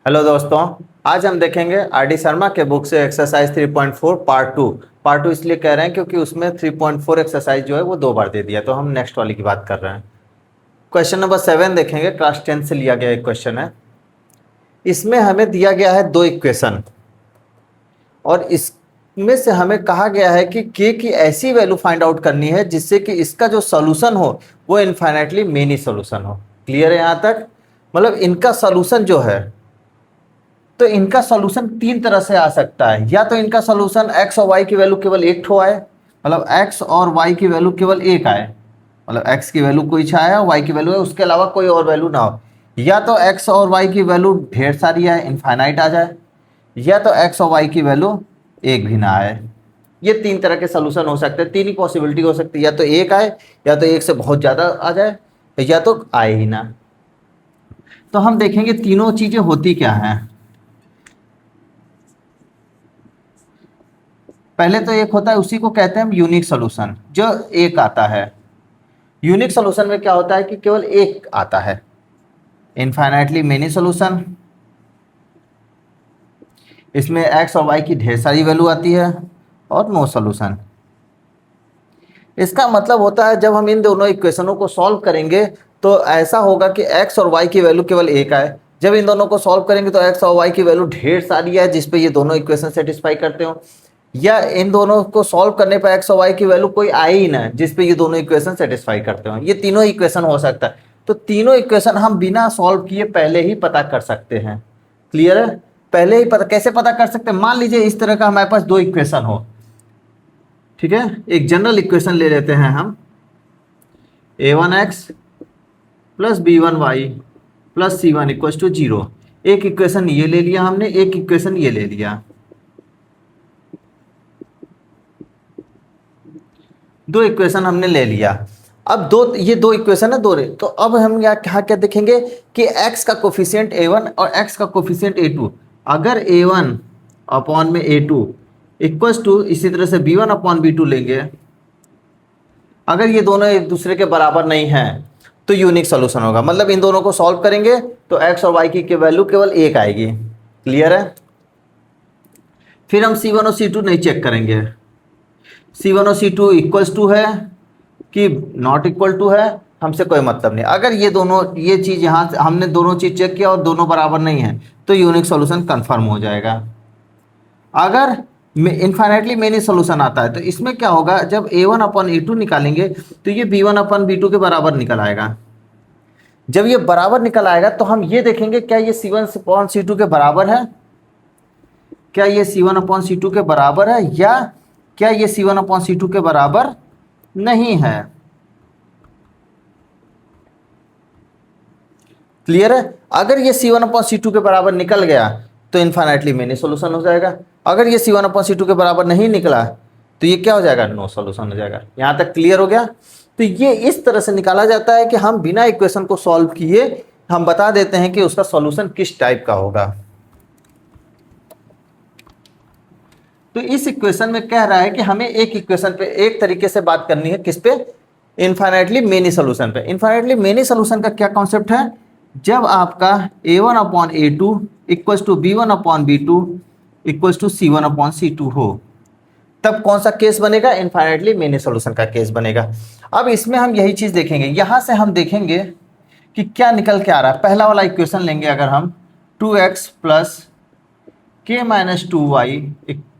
Hello दोस्तों। आज हम देखेंगे आर डी शर्मा के बुक से एक्सरसाइज 3.4 पार्ट टू इसलिए कह रहे हैं क्योंकि उसमें 3.4 एक्सरसाइज जो है वो 2 बार दे दिया, तो हम नेक्स्ट वाली की बात कर रहे हैं। क्वेश्चन नंबर 7 देखेंगे, क्लास 10 से लिया गया एक क्वेश्चन है। इसमें हमें दिया गया है 2 इक्वेशन और इसमें से हमें कहा गया है कि के की ऐसी वैल्यू फाइंड आउट करनी है जिससे कि इसका जो सोल्यूशन हो वो इनफाइनाइटली मेनी सोल्यूशन हो। क्लियर है यहाँ तक? मतलब इनका सोल्यूशन जो है, तो इनका सॉल्यूशन 3 तरह से आ सकता है। या तो इनका सॉल्यूशन x और y की वैल्यू केवल एक ठो आए, मतलब x और y की वैल्यू केवल एक आए, मतलब x की वैल्यू कोई आया y की वैल्यू है, उसके अलावा कोई और वैल्यू ना हो। या तो x और y की वैल्यू ढेर सारी आए, इनफाइनाइट आ जाए। या तो x और y की वैल्यू एक भी ना आए। ये 3 तरह के सोल्यूशन हो सकते हैं, 3 ही पॉसिबिलिटी हो सकती है, या तो एक आए, या तो एक से बहुत ज़्यादा आ जाए, या तो आए ही ना। तो हम देखेंगे तीनों चीज़ें होती क्या हैं। पहले तो एक होता है, उसी को कहते हैं हम यूनिक सोल्यूशन, जो एक आता है। यूनिक सोल्यूशन में क्या होता है कि केवल एक आता है। इनफाइनाइटली मेनी सोल्यूशन, इसमें एक्स और वाई की ढेर सारी वैल्यू आती है। और नो सोल्यूशन, इसका मतलब होता है जब हम इन दोनों इक्वेशनों को सॉल्व करेंगे तो ऐसा होगा कि एक्स और वाई की वैल्यू केवल एक आए। जब इन दोनों को सॉल्व करेंगे तो एक्स और वाई की वैल्यू ढेर सारी है जिसपे ये दोनों इक्वेशन सेटिस्फाई करते हो। या इन दोनों को सॉल्व करने पर एक्स और वाई की वैल्यू कोई आए ही ना जिसपे ये दोनों इक्वेशन सेटिस्फाई करते हो। ये तीनों इक्वेशन हो सकता है। तो तीनों इक्वेशन हम बिना सॉल्व किए पहले ही पता कर सकते हैं। क्लियर है? पहले ही पता कैसे पता कर सकते हैं? मान लीजिए इस तरह का हमारे पास 2 इक्वेशन हो, ठीक है। एक जनरल इक्वेशन ले लेते हैं हम, a1x plus b1y plus c1 equal to 0। एक इक्वेशन ये ले लिया हमने, एक इक्वेशन ये ले लिया, 2 इक्वेशन हमने ले लिया। अब ये दो इक्वेशन है, दो रे। तो अब हम यहाँ क्या क्या देखेंगे कि x का कोफिशिएंट a1 और x का कोफिशिएंट a2, अगर a1 अपॉन में a2 इक्वल्स टू इसी तरह से b1 अपॉन b2 लेंगे, अगर ये दोनों एक दूसरे के बराबर नहीं हैं तो यूनिक सोल्यूशन होगा। मतलब इन दोनों को सॉल्व करेंगे तो x और y की वैल्यू केवल एक आएगी। क्लियर है? फिर हम c1 और c2 नहीं चेक करेंगे, c1 और c2 इक्वल्स टू है कि नॉट इक्वल टू है, हमसे कोई मतलब नहीं। अगर ये चीज़ यहाँ से हमने दोनों चीज़ चेक किया और दोनों बराबर नहीं है तो यूनिक सोल्यूशन कंफर्म हो जाएगा। अगर इनफाइनाइटली मेनी सोल्यूशन आता है तो इसमें क्या होगा, जब a1 अपॉन a2 निकालेंगे तो ये b1 अपॉन b2 के बराबर निकल आएगा। जब ये बराबर निकल आएगा तो हम ये देखेंगे क्या ये c1 अपॉन c2 के बराबर है, क्या ये c1 अपॉन c2 के बराबर है, या क्या ये c1 अपॉन c2 के बराबर नहीं है। क्लियर है? अगर ये c1 अपॉन c2 के बराबर निकल गया तो इनफाइनाइटली मेनी सोल्यूशन हो जाएगा। अगर ये c1 अपॉन c2 के बराबर नहीं निकला तो ये क्या हो जाएगा, नो सोल्यूशन हो जाएगा। यहां तक क्लियर हो गया? तो ये इस तरह से निकाला जाता है कि हम बिना इक्वेशन को सॉल्व किए हम बता देते हैं कि उसका सॉल्यूशन किस टाइप का होगा। तो इस इक्वेशन में कह रहा है कि हमें एक इक्वेशन पे एक तरीके से बात करनी है, किस पे? इनफाइनाइटली मेनी सोल्यूशन पे। इनफाइनाइटली मेनी सोल्यूशन का क्या कॉन्सेप्ट है, जब आपका a1 upon a2 equals to b1 upon b2 equals to c1 upon c2 हो, तब कौन सा केस बनेगा, इनफाइनाइटली मेनी सोल्यूशन का केस बनेगा। अब इसमें हम यही चीज देखेंगे, यहां से हम देखेंगे कि क्या निकल के आ रहा है। पहला वाला इक्वेशन लेंगे, अगर हम 2x प्लस के माइनस 2y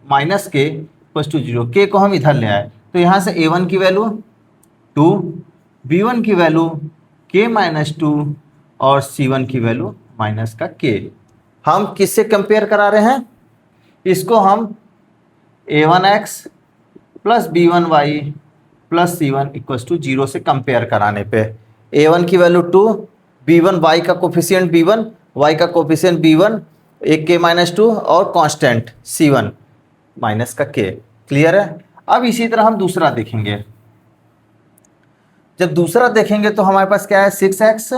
माइनस के प्लस टू 0, के को हम इधर ले आए तो यहाँ से a1 की वैल्यू 2, b1 की वैल्यू k माइनस 2 और c1 की वैल्यू माइनस का k। हम किससे कंपेयर करा रहे हैं इसको? हम a1x plus b1y plus c1 equals to 0 से कंपेयर कराने पे a1 की वैल्यू 2, b1 y का कोफिशिएंट b1, y का कोफिशिएंट b1, एक k माइनस 2 और कांस्टेंट c1 माइनस का k। क्लियर है? अब इसी तरह हम दूसरा देखेंगे। जब दूसरा देखेंगे तो हमारे पास क्या है, 6x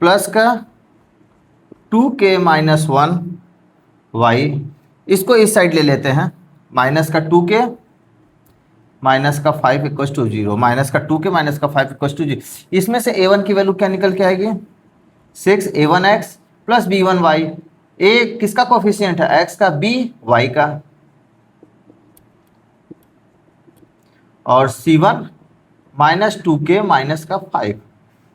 प्लस का 2k माइनस 1 y, इसको इस साइड ले लेते हैं, माइनस का 2k माइनस का 5 इक्वल टू 0, माइनस का 2k माइनस का 5 इक्वल टू 0। इसमें से a1 की वैल्यू क्या निकल के आएगी, 6a1x प्लस b1y। a किसका कोफिशिएंट है, x का, b y का, और c1 माइनस 2k माइनस का 5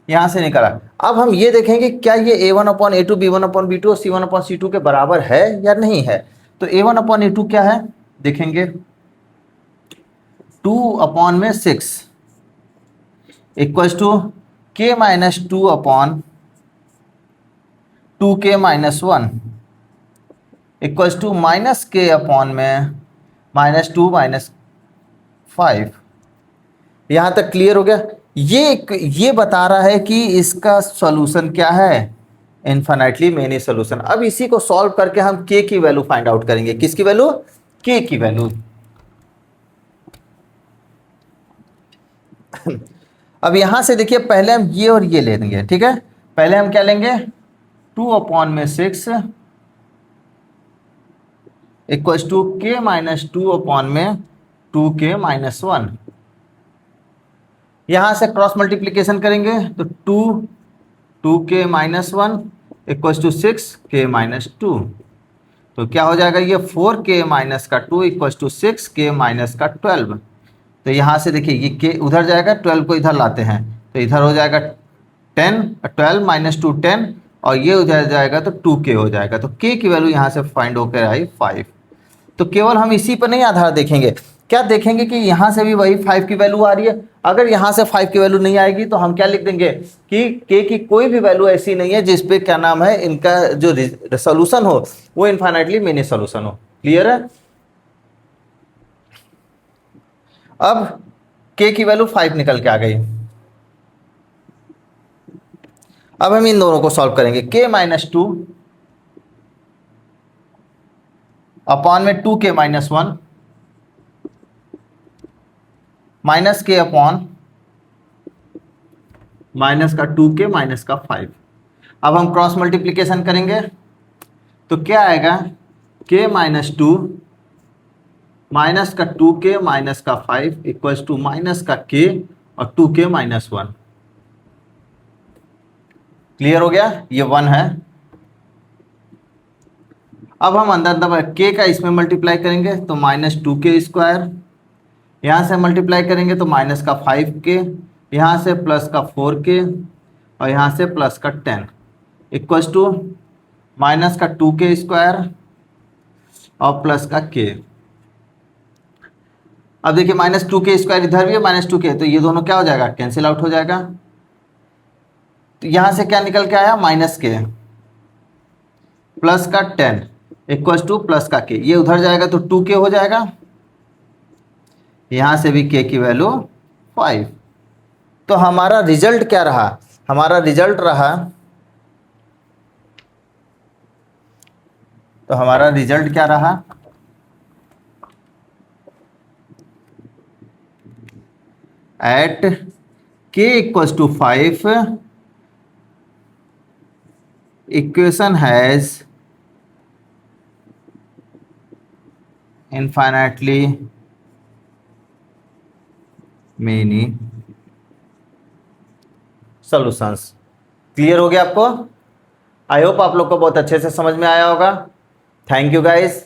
यहां से निकला। अब हम ये देखेंगे क्या ये a1 upon a2 b1 upon b2 और c1 अपॉन c2 के बराबर है या नहीं है। तो a1 अपॉन a2 क्या है देखेंगे, 2 अपॉन में 6 equals to k minus 2 upon 2k minus 1 equals to minus k upon में माइनस 2 माइनस 5। यहां तक क्लियर हो गया। ये बता रहा है कि इसका सॉल्यूशन क्या है, इनफाइनाइटली मेनी सॉल्यूशन। अब इसी को सॉल्व करके हम k की वैल्यू फाइंड आउट करेंगे। किसकी वैल्यू, k की वैल्यू। अब यहां से देखिए पहले हम ये और ये ले लेंगे, ठीक है। पहले हम क्या लेंगे, 2 अपॉन में 6 equals to k minus 2 upon में 2k माइनस 1। यहां से क्रॉस मल्टीप्लीकेशन करेंगे तो 2k minus 1 equals to 6k minus 2। तो क्या हो जाएगा, ये 4k माइनस का 2 इक्वल्स टू 6k माइनस का 12। तो यहाँ से देखिए ये k उधर जाएगा, 12 को इधर लाते हैं तो इधर हो जाएगा 10, 12 माइनस 2 10, और ये उधर जाएगा तो 2k हो जाएगा। तो k की वैल्यू यहाँ से फाइंड होकर आई 5। तो केवल हम इसी पर नहीं आधार देखेंगे, क्या देखेंगे कि यहाँ से भी वही 5 की वैल्यू आ रही है। अगर यहाँ से 5 की वैल्यू नहीं आएगी तो हम क्या लिख देंगे कि k की कोई भी वैल्यू ऐसी नहीं है जिसपे क्या नाम है, इनका जो सोल्यूशन हो वो इनफाइनाइटली मेनी सोल्यूशन हो। क्लियर है। अब k की वैल्यू 5 निकल के आ गई। अब हम इन दोनों को सॉल्व करेंगे, k माइनस 2 अपॉन में 2k minus 1 minus k upon minus का 2k माइनस का 5। अब हम क्रॉस मल्टीप्लीकेशन करेंगे तो क्या आएगा, k माइनस 2 माइनस का 2k माइनस का 5 इक्वल्स टू माइनस का k और 2k माइनस 1। क्लियर हो गया, ये 1 है। अब हम अंदर दबा k का इसमें मल्टीप्लाई करेंगे तो माइनस 2k स्क्वायर, यहाँ से मल्टीप्लाई करेंगे तो माइनस का 5k, यहाँ से प्लस का 4k और यहाँ से प्लस का 10 इक्वल्स टू माइनस का 2k स्क्वायर और प्लस का k। अब देखिए माइनस 2k स्क्वायर इधर भी है, माइनस 2k, तो ये दोनों क्या हो जाएगा, कैंसिल आउट हो जाएगा। तो यहाँ से क्या निकल के आया, माइनस k प्लस का 10 इक्वल्स टू प्लस का k, ये उधर जाएगा तो 2k हो जाएगा, यहाँ से भी k की वैल्यू 5। तो हमारा रिजल्ट क्या रहा, हमारा रिजल्ट रहा, तो हमारा रिजल्ट क्या रहा, at k equals to 5 equation has infinitely many solutions. Clear हो गया आपको। आई होप आप लोग को बहुत अच्छे से समझ में आया होगा। Thank you guys.